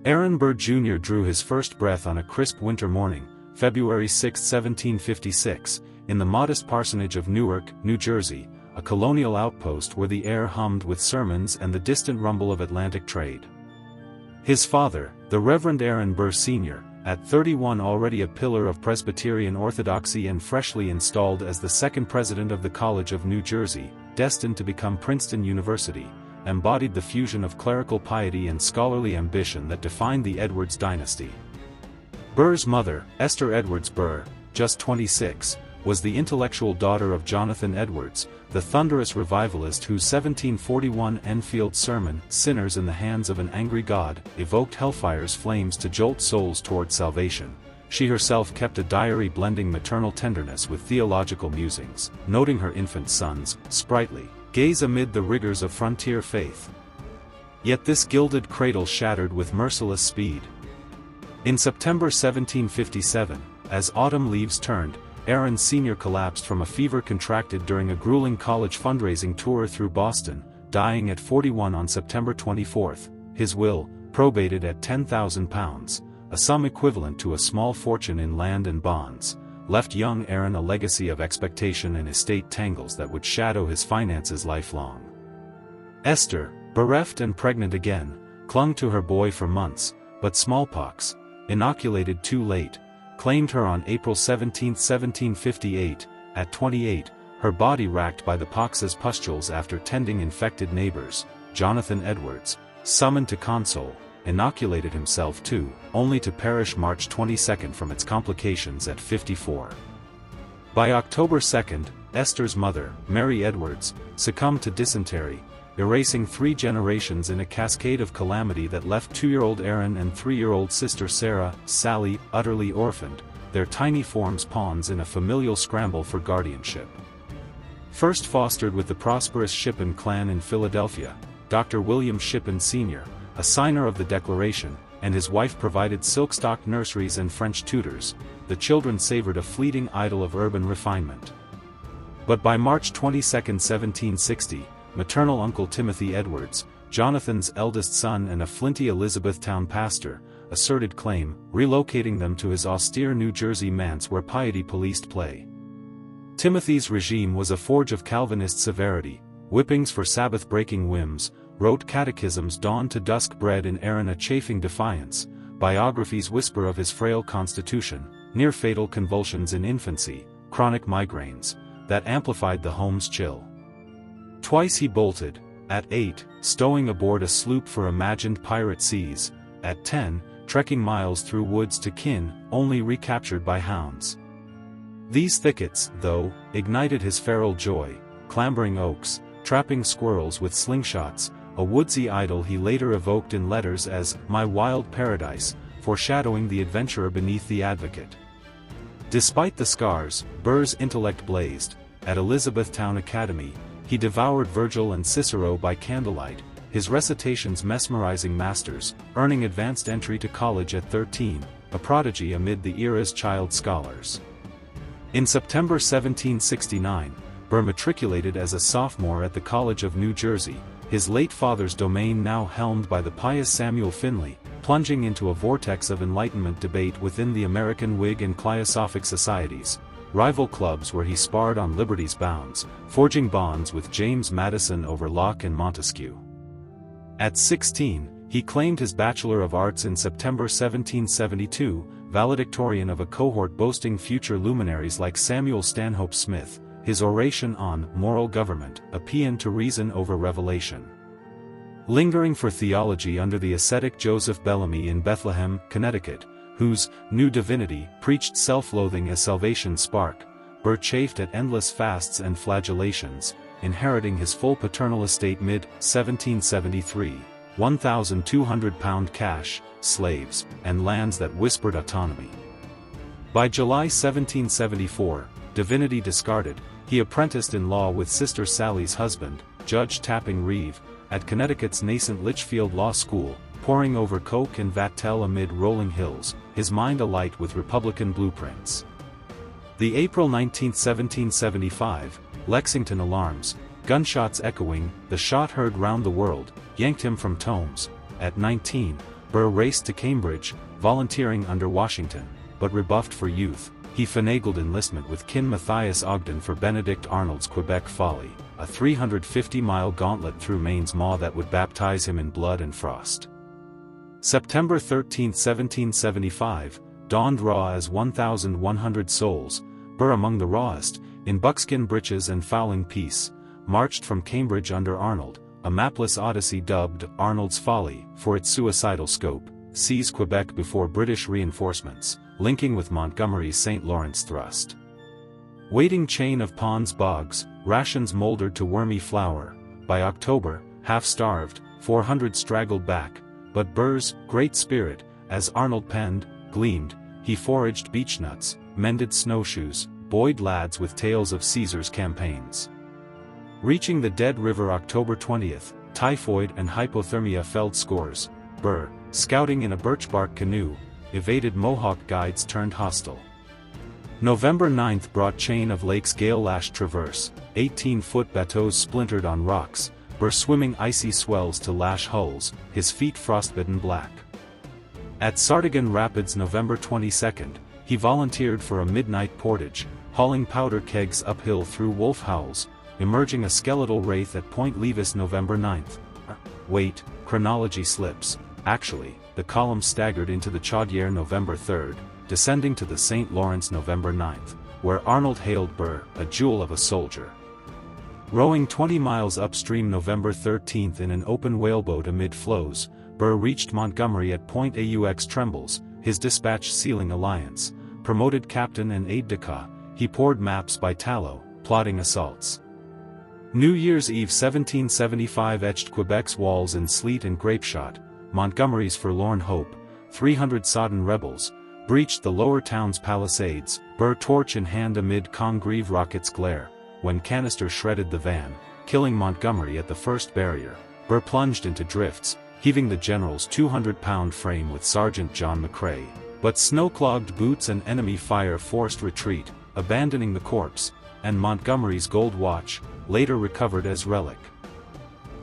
Aaron Burr Jr. drew his first breath on a crisp winter morning, February 6, 1756, in the modest parsonage of Newark, New Jersey, a colonial outpost where the air hummed with sermons and the distant rumble of Atlantic trade. His father, the Reverend Aaron Burr Sr., at 31 already a pillar of Presbyterian orthodoxy and freshly installed as the second president of the College of New Jersey, destined to become Princeton University, embodied the fusion of clerical piety and scholarly ambition that defined the Edwards dynasty. Burr's mother, Esther Edwards Burr, just 26, was the intellectual daughter of Jonathan Edwards, the thunderous revivalist whose 1741 Enfield sermon, "Sinners in the Hands of an Angry God," evoked hellfire's flames to jolt souls toward salvation. She herself kept a diary blending maternal tenderness with theological musings, noting her infant son's sprightly gaze amid the rigors of frontier faith. Yet this gilded cradle shattered with merciless speed. In September 1757, as autumn leaves turned, Aaron Sr. collapsed from a fever contracted during a grueling college fundraising tour through Boston, dying at 41 on September 24. His will, probated at £10,000, a sum equivalent to a small fortune in land and bonds, left young Aaron a legacy of expectation and estate tangles that would shadow his finances lifelong. Esther, bereft and pregnant again, clung to her boy for months, but smallpox, inoculated too late, claimed her on April 17, 1758, at 28, her body racked by the pox's pustules after tending infected neighbors. Jonathan Edwards, summoned to console, inoculated himself too, only to perish March 22 from its complications at 54. By October 2, Esther's mother, Mary Edwards, succumbed to dysentery, erasing 3 generations in a cascade of calamity that left 2-year-old Aaron and 3-year-old sister Sarah, Sally, utterly orphaned, their tiny forms pawns in a familial scramble for guardianship. First fostered with the prosperous Shippen clan in Philadelphia, Dr. William Shippen Sr., a signer of the Declaration, and his wife provided silkstock nurseries and French tutors, the children savored a fleeting idyll of urban refinement. But by March 22, 1760, maternal uncle Timothy Edwards, Jonathan's eldest son and a flinty Elizabethtown pastor, asserted claim, relocating them to his austere New Jersey manse where piety policed play. Timothy's regime was a forge of Calvinist severity, whippings for Sabbath-breaking whims, rote catechisms dawn to dusk bred in Aaron a chafing defiance, biographies whisper of his frail constitution, near-fatal convulsions in infancy, chronic migraines, that amplified the home's chill. Twice he bolted, at 8, stowing aboard a sloop for imagined pirate seas, at 10, trekking miles through woods to kin, only recaptured by hounds. These thickets, though, ignited his feral joy, clambering oaks, trapping squirrels with slingshots, a woodsy idyll he later evoked in letters as "my wild paradise," foreshadowing the adventurer beneath the Advocate. Despite the scars, Burr's intellect blazed. At Elizabethtown Academy, he devoured Virgil and Cicero by candlelight, his recitations mesmerizing masters, earning advanced entry to college at 13, a prodigy amid the era's child scholars. In September 1769, Burr matriculated as a sophomore at the College of New Jersey, his late father's domain now helmed by the pious Samuel Finley, plunging into a vortex of Enlightenment debate within the American Whig and Cliosophic societies, rival clubs where he sparred on liberty's bounds, forging bonds with James Madison over Locke and Montesquieu. At 16, he claimed his Bachelor of Arts in September 1772, valedictorian of a cohort boasting future luminaries like Samuel Stanhope Smith, his oration on moral government, a paean to reason over revelation. Lingering for theology under the ascetic Joseph Bellamy in Bethlehem, Connecticut, whose new divinity preached self-loathing as salvation's spark, Burr chafed at endless fasts and flagellations, inheriting his full paternal estate mid-1773, £1,200 cash, slaves, and lands that whispered autonomy. By July 1774, divinity discarded, he apprenticed in law with Sister Sally's husband, Judge Tapping Reeve, at Connecticut's nascent Litchfield Law School, poring over Coke and Vattel amid rolling hills, his mind alight with Republican blueprints. The April 19, 1775, Lexington alarms, gunshots echoing, the shot heard round the world, yanked him from tomes. At 19, Burr raced to Cambridge, volunteering under Washington, but rebuffed for youth. He finagled enlistment with kin Matthias Ogden for Benedict Arnold's Quebec Folly, a 350-mile gauntlet through Maine's maw that would baptize him in blood and frost. September 13, 1775, dawned raw as 1,100 souls, Burr among the rawest, in buckskin breeches and fowling piece, marched from Cambridge under Arnold, a mapless odyssey dubbed Arnold's Folly for its suicidal scope, seized Quebec before British reinforcements, linking with Montgomery's St. Lawrence thrust. Waiting chain of ponds bogs, rations moldered to wormy flour. By October, half-starved, 400 straggled back, but Burr's great spirit, as Arnold penned, gleamed. He foraged beechnuts, mended snowshoes, buoyed lads with tales of Caesar's campaigns. Reaching the Dead River October 20th, typhoid and hypothermia felled scores. Burr, scouting in a birchbark canoe, evaded Mohawk guides turned hostile. November 9th brought chain of lakes gale-lashed traverse, 18-foot bateaux splintered on rocks, Burr swimming icy swells to lash hulls, his feet frostbitten black. At Sardigan Rapids November 22nd, he volunteered for a midnight portage, hauling powder kegs uphill through wolf howls, emerging a skeletal wraith at Point Levis November 9th. Wait, chronology slips. Actually, the column staggered into the Chaudière November 3rd, descending to the St. Lawrence November 9th, where Arnold hailed Burr, a jewel of a soldier. Rowing 20 miles upstream November 13th in an open whaleboat amid floes, Burr reached Montgomery at Point Aux Trembles, his dispatch sealing alliance. Promoted captain and aide-de-camp, he poured maps by tallow, plotting assaults. New Year's Eve 1775 etched Quebec's walls in sleet and grapeshot. Montgomery's forlorn hope, 300 sodden rebels, breached the lower town's palisades, Burr torch in hand amid Congreve rockets' glare. When canister shredded the van, killing Montgomery at the first barrier, Burr plunged into drifts, heaving the general's 200-pound frame with Sergeant John McCrae. But snow-clogged boots and enemy fire forced retreat, abandoning the corpse, and Montgomery's gold watch, later recovered as relic.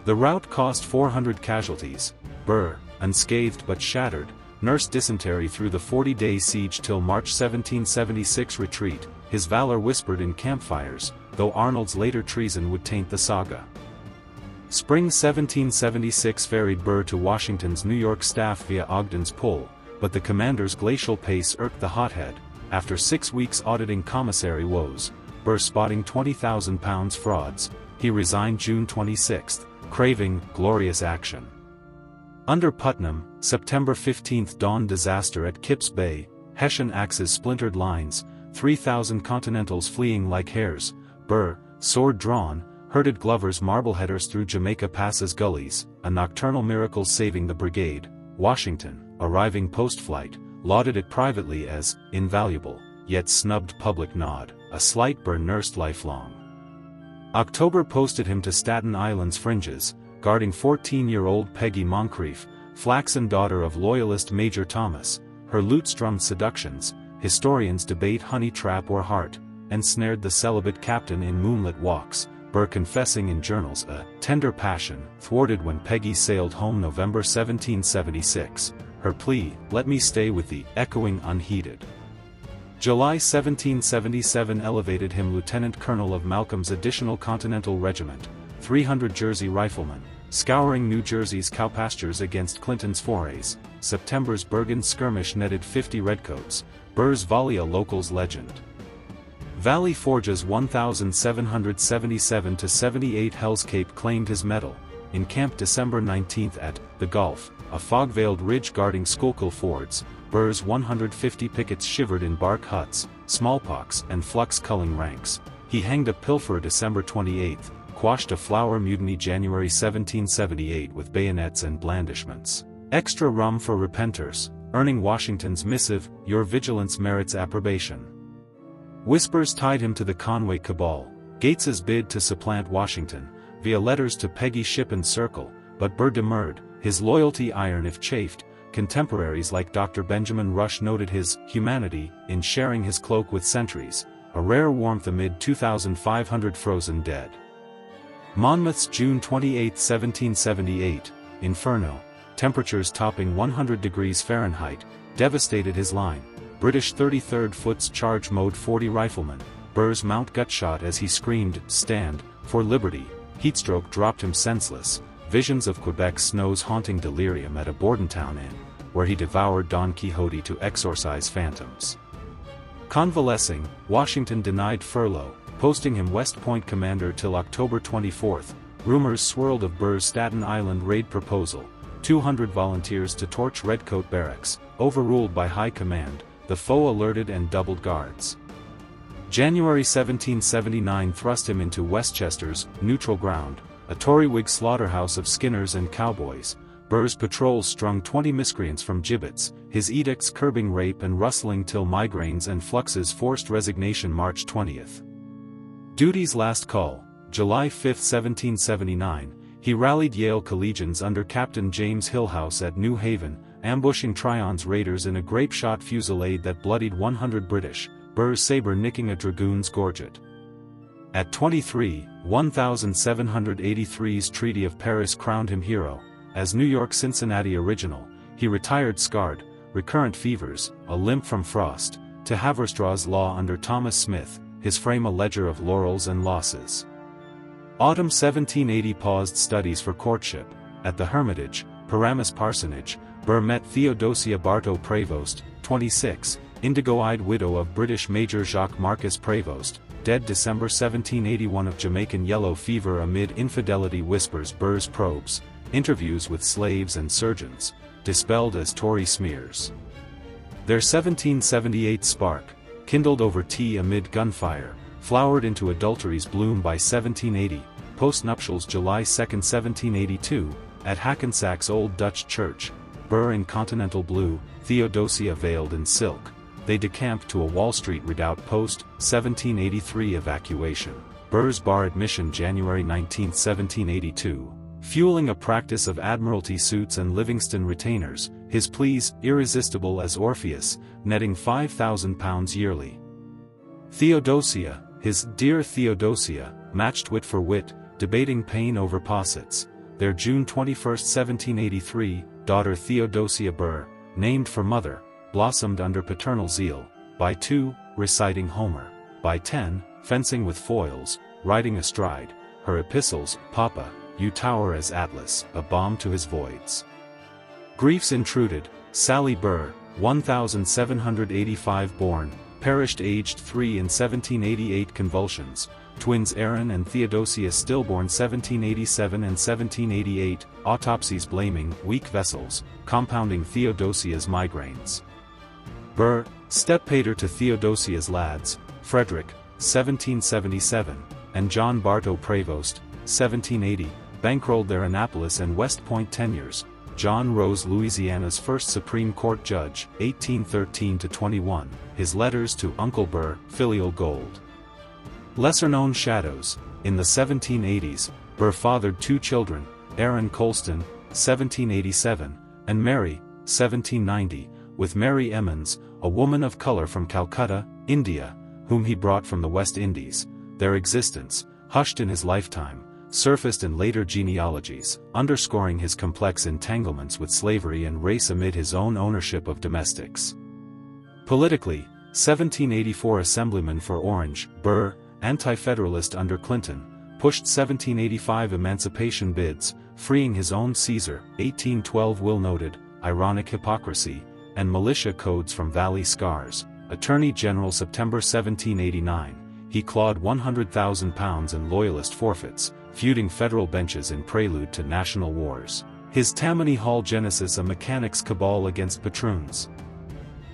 The rout cost 400 casualties. Burr, unscathed but shattered, nursed dysentery through the 40-day siege till March 1776 retreat, his valor whispered in campfires, though Arnold's later treason would taint the saga. Spring 1776 ferried Burr to Washington's New York staff via Ogden's Pull, but the commander's glacial pace irked the hothead. After 6 weeks auditing commissary woes, Burr spotting 20,000 pounds frauds, he resigned June 26, craving glorious action. Under Putnam, September 15 dawned disaster at Kip's Bay, Hessian axes splintered lines, 3,000 Continentals fleeing like hares. Burr, sword drawn, herded Glover's Marbleheaders through Jamaica Pass's gullies, a nocturnal miracle saving the brigade. Washington, arriving post-flight, lauded it privately as invaluable, yet snubbed public nod, a slight Burr nursed lifelong. October posted him to Staten Island's fringes, guarding 14-year-old Peggy Moncrief, flaxen daughter of loyalist Major Thomas. Her lute-strummed seductions, historians debate honey trap or heart, ensnared the celibate captain in moonlit walks, Burr confessing in journals a tender passion, thwarted when Peggy sailed home November 1776, her plea, "Let me stay with thee," echoing unheeded. July 1777 elevated him lieutenant colonel of Malcolm's additional Continental Regiment, 300 Jersey riflemen, scouring New Jersey's cow pastures against Clinton's forays. September's Bergen skirmish netted 50 redcoats, Burr's volley a local's legend. Valley Forge's 1777-78 Hell's Cape claimed his medal, in camp December 19 at the Gulf, a fog-veiled ridge guarding Schuylkill fords. Burr's 150 pickets shivered in bark huts, smallpox and flux culling ranks. He hanged a pilferer December 28, quashed a flour mutiny January 1778 with bayonets and blandishments. Extra rum for repenters, earning Washington's missive, "Your vigilance merits approbation." Whispers tied him to the Conway cabal, Gates's bid to supplant Washington, via letters to Peggy Ship and Circle, but Burr demurred, his loyalty iron if chafed. Contemporaries like Dr. Benjamin Rush noted his humanity in sharing his cloak with sentries, a rare warmth amid 2,500 frozen dead. Monmouth's June 28, 1778, Inferno, temperatures topping 100 degrees Fahrenheit, devastated his line. British 33rd Foot's Charge Mode 40 rifleman, Burr's mount got shot as he screamed, "Stand, for liberty." Heatstroke dropped him senseless. Visions of Quebec's snows haunting delirium at a Bordentown inn, where he devoured Don Quixote to exorcise phantoms. Convalescing, Washington denied furlough, posting him West Point commander till October 24. Rumors swirled of Burr's Staten Island raid proposal, 200 volunteers to torch Redcoat Barracks, overruled by high command, the foe alerted and doubled guards. January 1779 thrust him into Westchester's neutral ground, a Tory Whig slaughterhouse of skinners and cowboys. Burr's patrols strung 20 miscreants from gibbets, his edicts curbing rape and rustling till migraines and fluxes forced resignation March 20. Duty's last call, July 5, 1779, he rallied Yale collegians under Captain James Hillhouse at New Haven, ambushing Tryon's raiders in a grape-shot fusillade that bloodied 100 British, Burr's sabre nicking a dragoon's gorget. At 23, 1783's Treaty of Paris crowned him hero. As New York Cincinnati original, he retired scarred, recurrent fevers, a limp from frost, to Haverstraw's Law under Thomas Smith, his frame a ledger of laurels and losses. Autumn 1780 paused studies for courtship. At the Hermitage, Paramus Parsonage, Burr met Theodosia Bartow Prevost, 26, indigo-eyed widow of British Major Jacques Marcus Prevost, dead December 1781 of Jamaican yellow fever amid infidelity whispers. Burr's probes, interviews with slaves and surgeons, dispelled as Tory smears. Their 1778 spark, kindled over tea amid gunfire, flowered into adultery's bloom by 1780, post-nuptials July 2, 1782, at Hackensack's Old Dutch Church, Burr in continental blue, Theodosia veiled in silk. They decamped to a Wall Street redoubt post, 1783 evacuation. Burr's bar admission January 19, 1782. Fueling a practice of Admiralty suits and Livingston retainers, his pleas, irresistible as Orpheus, netting £5,000 yearly. Theodosia, his dear Theodosia, matched wit for wit, debating pain over possets. Their June 21, 1783, daughter Theodosia Burr, named for mother, blossomed under paternal zeal. By 2, reciting Homer. By 10, fencing with foils, riding astride. Her epistles, Papa, you tower as Atlas, a balm to his voids. Griefs intruded. Sally Burr, 1785 born, perished aged 3 in 1788 convulsions. Twins Aaron and Theodosia stillborn 1787 and 1788, autopsies blaming weak vessels, compounding Theodosia's migraines. Burr, steppater to Theodosia's lads, Frederick, 1777, and John Bartow Prevost, 1780, bankrolled their Annapolis and West Point tenures. John Rose, Louisiana's first Supreme Court judge, 1813–21, his letters to Uncle Burr, filial gold. Lesser-known shadows. In the 1780s, Burr fathered 2 children, Aaron Colston, 1787, and Mary, 1790, with Mary Emmons, a woman of color from Calcutta, India, whom he brought from the West Indies. Their existence, hushed in his lifetime, surfaced in later genealogies, underscoring his complex entanglements with slavery and race amid his own ownership of domestics. Politically, 1784 Assemblyman for Orange, Burr, anti-federalist under Clinton, pushed 1785 emancipation bids, freeing his own Caesar. 1812 will noted, ironic hypocrisy, and militia codes from Valley Scars. Attorney General September 1789, he clawed £100,000 in loyalist forfeits, feuding federal benches in prelude to national wars. His Tammany Hall genesis a mechanics cabal against patroons.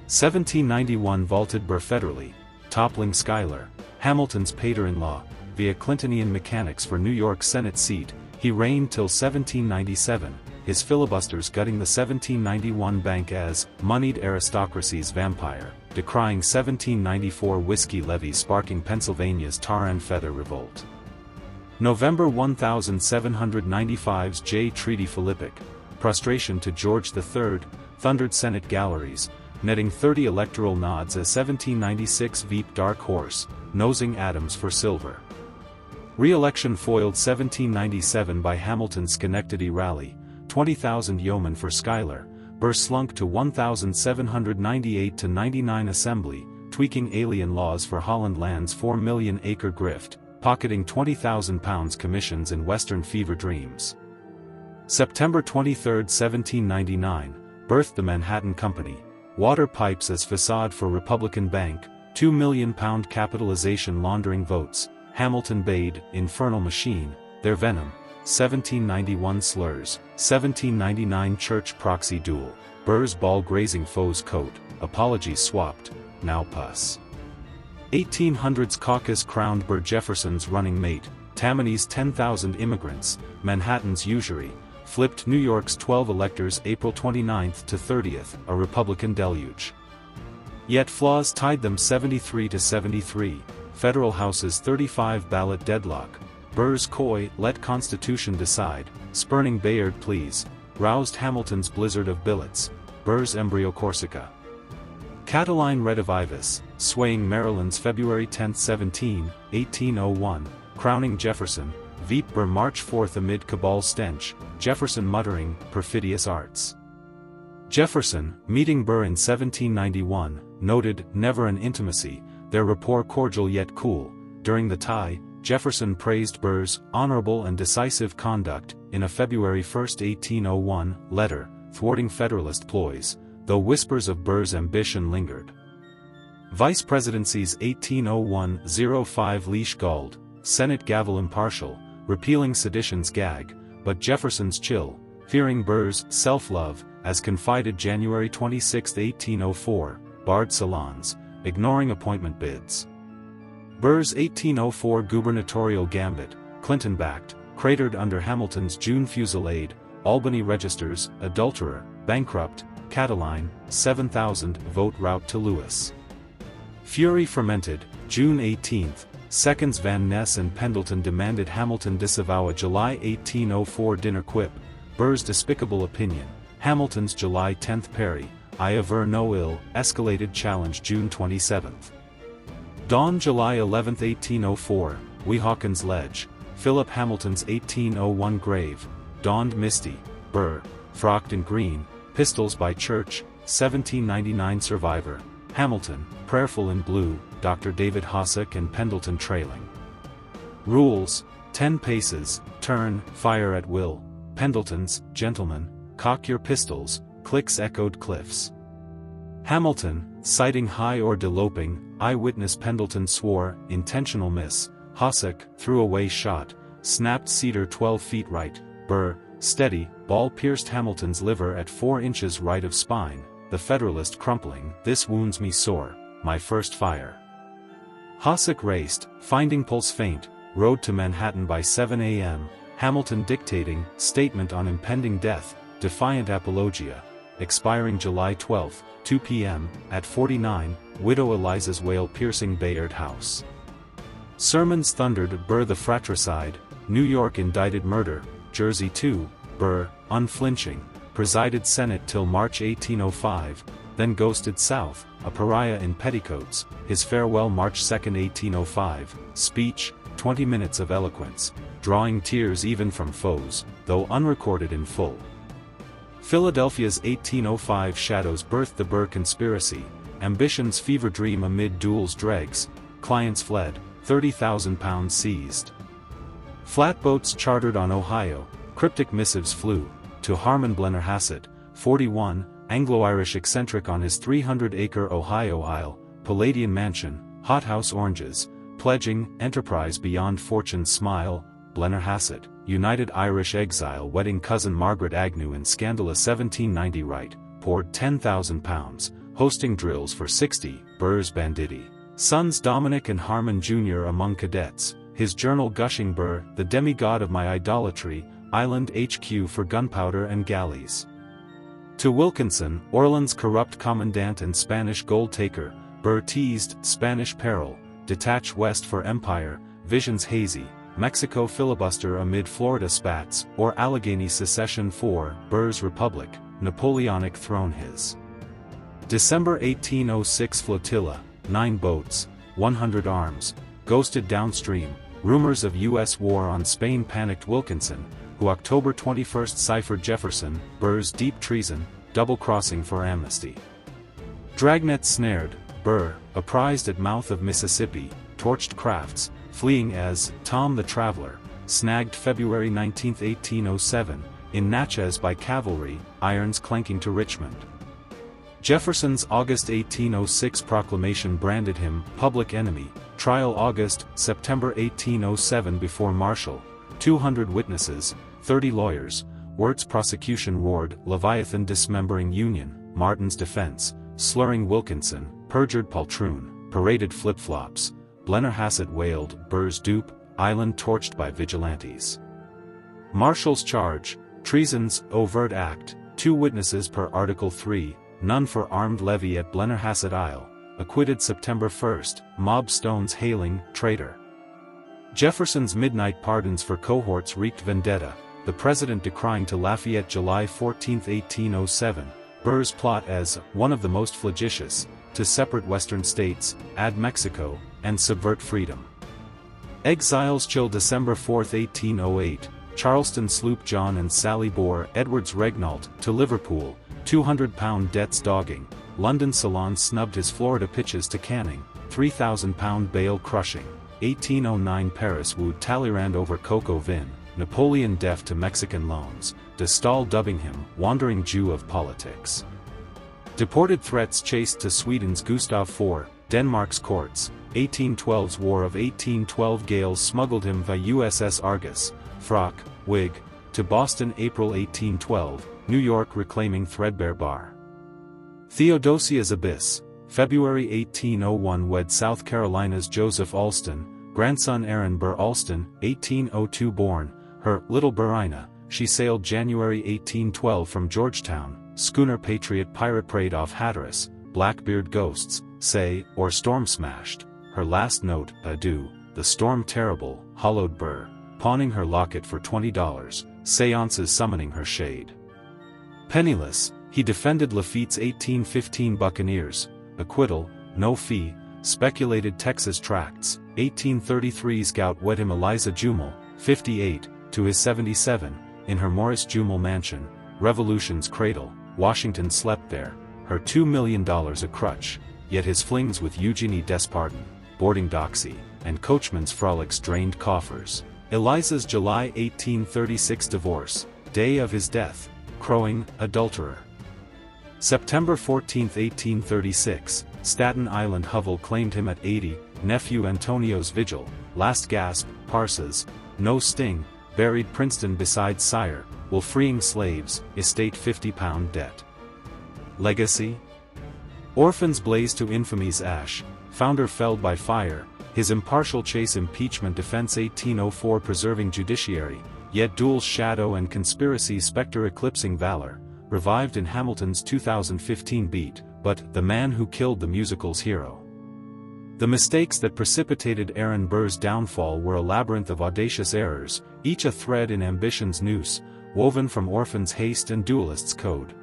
1791 vaulted Burr federally, toppling Schuyler, Hamilton's pater-in-law, via Clintonian mechanics for New York Senate seat. He reigned till 1797, his filibusters gutting the 1791 bank as moneyed aristocracy's vampire, decrying 1794 whiskey levy sparking Pennsylvania's tar and feather revolt. November 1795's Jay Treaty Philippic, prostration to George III, thundered Senate galleries, netting 30 electoral nods as 1796 Veep Dark Horse, nosing Adams for silver. Re-election foiled 1797 by Hamilton's Schenectady rally, 20,000 yeomen for Schuyler, Burr slunk to 1,798 to 99 Assembly, tweaking alien laws for Holland Land's 4 million acre grift, pocketing £20,000 commissions in Western fever dreams. September 23, 1799, birthed the Manhattan Company, water pipes as facade for Republican Bank, £2 million capitalization laundering votes, Hamilton bade, infernal machine, their venom, 1791 slurs, 1799 church proxy duel, Burr's ball grazing foe's coat, apologies swapped, now pus. 1800s caucus crowned Burr Jefferson's running mate, Tammany's 10,000 immigrants, Manhattan's usury, flipped New York's 12 electors April 29 to 30th, a Republican deluge. Yet flaws tied them 73 to 73, Federal House's 35 ballot deadlock, Burr's coy, let Constitution decide, spurning Bayard pleas, roused Hamilton's blizzard of billets, Burr's embryo Corsica. Catiline redivivus, swaying Maryland's February 10, 1801, crowning Jefferson, Veep Burr March 4 amid cabal stench, Jefferson muttering, perfidious arts. Jefferson, meeting Burr in 1791, noted, never an intimacy, their rapport cordial yet cool. During the tie, Jefferson praised Burr's honorable and decisive conduct, in a February 1, 1801, letter, thwarting Federalist ploys, though whispers of Burr's ambition lingered. Vice Presidency's 1801-05 leash galled, Senate gavel impartial, repealing sedition's gag, but Jefferson's chill, fearing Burr's self-love, as confided January 26, 1804, barred salons, ignoring appointment bids. Burr's 1804 gubernatorial gambit, Clinton-backed, cratered under Hamilton's June fusillade, Albany registers, adulterer, bankrupt, Catiline, 7,000 vote rout to Lewis. Fury fermented, June 18, seconds Van Ness and Pendleton demanded Hamilton disavow a July 1804 dinner quip, Burr's despicable opinion, Hamilton's July 10 parry, I aver no ill, escalated challenge June 27. Dawn July 11, 1804, Weehawken's ledge, Philip Hamilton's 1801 grave, dawned misty, Burr, frocked in green, pistols by Church, 1799 survivor, Hamilton, prayerful in blue, Dr. David Hossack and Pendleton trailing. Rules, 10 paces, turn, fire at will, Pendleton's, gentlemen, cock your pistols, clicks echoed cliffs. Hamilton, sighting high or deloping, eyewitness Pendleton swore, intentional miss, Hossack, threw away shot, snapped cedar 12 feet right, Burr, steady, ball pierced Hamilton's liver at 4 inches right of spine, the Federalist crumpling, this wounds me sore, my first fire. Hossack raced, finding pulse faint, rode to Manhattan by 7 a.m., Hamilton dictating, statement on impending death, defiant apologia, expiring July 12, 2 p.m., at 49, widow Eliza's wail piercing Bayard House. Sermons thundered, Burr the fratricide, New York indicted murder, Jersey too, Burr, unflinching, presided Senate till March 1805, then ghosted South, a pariah in petticoats, his farewell March 2, 1805, speech, 20 minutes of eloquence, drawing tears even from foes, though unrecorded in full. Philadelphia's 1805 shadows birthed the Burr conspiracy, ambition's fever dream amid Duels dregs, clients fled, £30,000 seized. Flatboats chartered on Ohio, cryptic missives flew, to Harmon Blennerhassett, 41, Anglo-Irish eccentric on his 300-acre Ohio Isle, Palladian mansion, hothouse oranges, pledging, enterprise beyond fortune's smile, Blennerhassett, United Irish exile wedding cousin Margaret Agnew in scandalous 1790 right, poured £10,000, hosting drills for 60, Burr's banditti. Sons Dominic and Harmon Jr. among cadets, his journal gushing Burr, the demigod of my idolatry, Island HQ for gunpowder and galleys. To Wilkinson, Orleans corrupt commandant and Spanish gold taker, Burr teased, Spanish peril, detach west for empire, visions hazy, Mexico filibuster amid Florida spats, or Allegheny secession for, Burr's republic, Napoleonic throne his. December 1806 flotilla, 9 boats, 100 arms, ghosted downstream, rumors of U.S. war on Spain panicked Wilkinson, who October 21 ciphered Jefferson Burr's deep treason, double-crossing for amnesty. Dragnet snared, Burr, apprised at mouth of Mississippi, torched crafts, fleeing as Tom the Traveler, snagged February 19, 1807, in Natchez by cavalry, irons clanking to Richmond. Jefferson's August 1806 proclamation branded him public enemy, trial August, September 1807 before Marshall, 200 witnesses, 30 lawyers, Wirt's prosecution roared, Leviathan dismembering Union, Martin's defense, slurring Wilkinson, perjured poltroon, paraded flip-flops, Blennerhassett wailed, Burr's dupe, island torched by vigilantes. Marshall's charge, treason's overt act, 2 witnesses per Article 3, none for armed levy at Blennerhassett Isle, acquitted September 1, mob stones hailing, traitor. Jefferson's midnight pardons for cohorts wreaked vendetta, the president decrying to Lafayette July 14, 1807, Burr's plot as one of the most flagitious, to separate western states, add Mexico, and subvert freedom. Exiles chill December 4, 1808, Charleston sloop John and Sally bore Edward's Regnault to Liverpool, 200-pound debts dogging, London Salon snubbed his Florida pitches to Canning, 3,000-pound bail crushing, 1809 Paris wooed Talleyrand over cocoa vin, Napoleon deaf to Mexican loans, de Staël dubbing him wandering Jew of politics. Deported threats chased to Sweden's Gustav IV, Denmark's courts, 1812's War of 1812 gales smuggled him via USS Argus, frock, wig, to Boston April 1812, New York reclaiming threadbare bar. Theodosia's Abyss, February 1801 wed South Carolina's Joseph Alston, grandson Aaron Burr Alston, 1802 born, her little Burrina, she sailed January 1812 from Georgetown, schooner Patriot pirate preyed off Hatteras, Blackbeard ghosts, say, or storm smashed, her last note, adieu, the storm terrible, hollowed Burr, pawning her locket for $20, seances summoning her shade. Penniless, he defended Lafitte's 1815 Buccaneers, acquittal, no fee, speculated Texas tracts, 1833 scout wed him Eliza Jumel, 58, to his 77, in her Morris Jumel mansion, Revolution's cradle, Washington slept there, her $2 million a crutch, yet his flings with Eugenie Despardin, boarding doxy, and coachman's frolics drained coffers. Eliza's July 1836 divorce, day of his death, crowing, adulterer. September 14, 1836, Staten Island hovel claimed him at 80, nephew Antonio's vigil, last gasp, Parsas, no sting, buried Princeton beside sire, will freeing slaves, estate £50 debt. Legacy? Orphans blaze to infamy's ash, founder felled by fire, his impartial chase impeachment defense 1804 preserving judiciary, yet Duels shadow and conspiracy spectre eclipsing valor, revived in Hamilton's 2015 beat, but the man who killed the musical's hero. The mistakes that precipitated Aaron Burr's downfall were a labyrinth of audacious errors, each a thread in ambition's noose, woven from orphan's haste and duelist's code.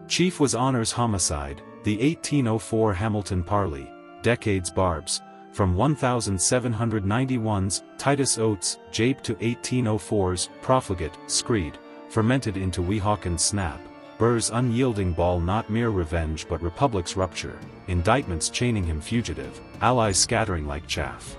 Chief was honor's homicide, the 1804 Hamilton parley, decades barbs, from 1791's Titus Oates, Jape to 1804's profligate, Screed, fermented into Weehawken snap, Burr's unyielding ball not mere revenge but republic's rupture, indictments chaining him fugitive, allies scattering like chaff.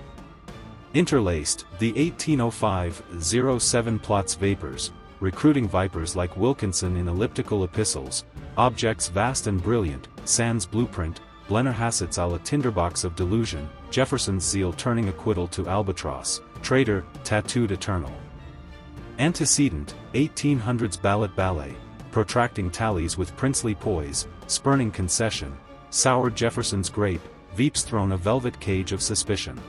Interlaced, the 1805-07 plots vapors, recruiting vipers like Wilkinson in elliptical epistles, objects vast and brilliant, sans blueprint, Blennerhassett's a la tinderbox of delusion, Jefferson's zeal turning acquittal to albatross, traitor, tattooed eternal. Antecedent, 1800s ballot ballet, protracting tallies with princely poise, spurning concession, soured Jefferson's grape, Veep's thrown a velvet cage of suspicion.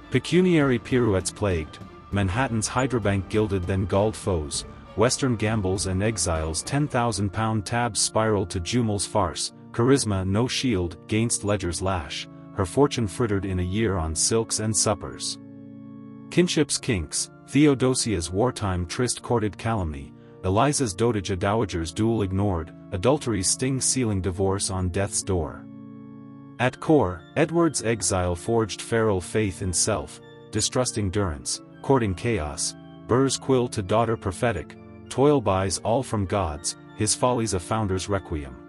Pecuniary pirouettes plagued, Manhattan's Hydrabank gilded then galled foes, Western gambles and exiles 10,000-pound tabs spiraled to Jumel's farce, charisma no shield gainst Ledger's lash, her fortune frittered in a year on silks and suppers. Kinship's kinks, Theodosia's wartime tryst courted calumny, Eliza's dotage a dowager's duel ignored, adultery's sting sealing divorce on death's door. At core, Edward's exile forged feral faith in self, distrusting durance, courting chaos, Burr's quill to daughter prophetic, toil buys all from gods, his folly's a founder's requiem.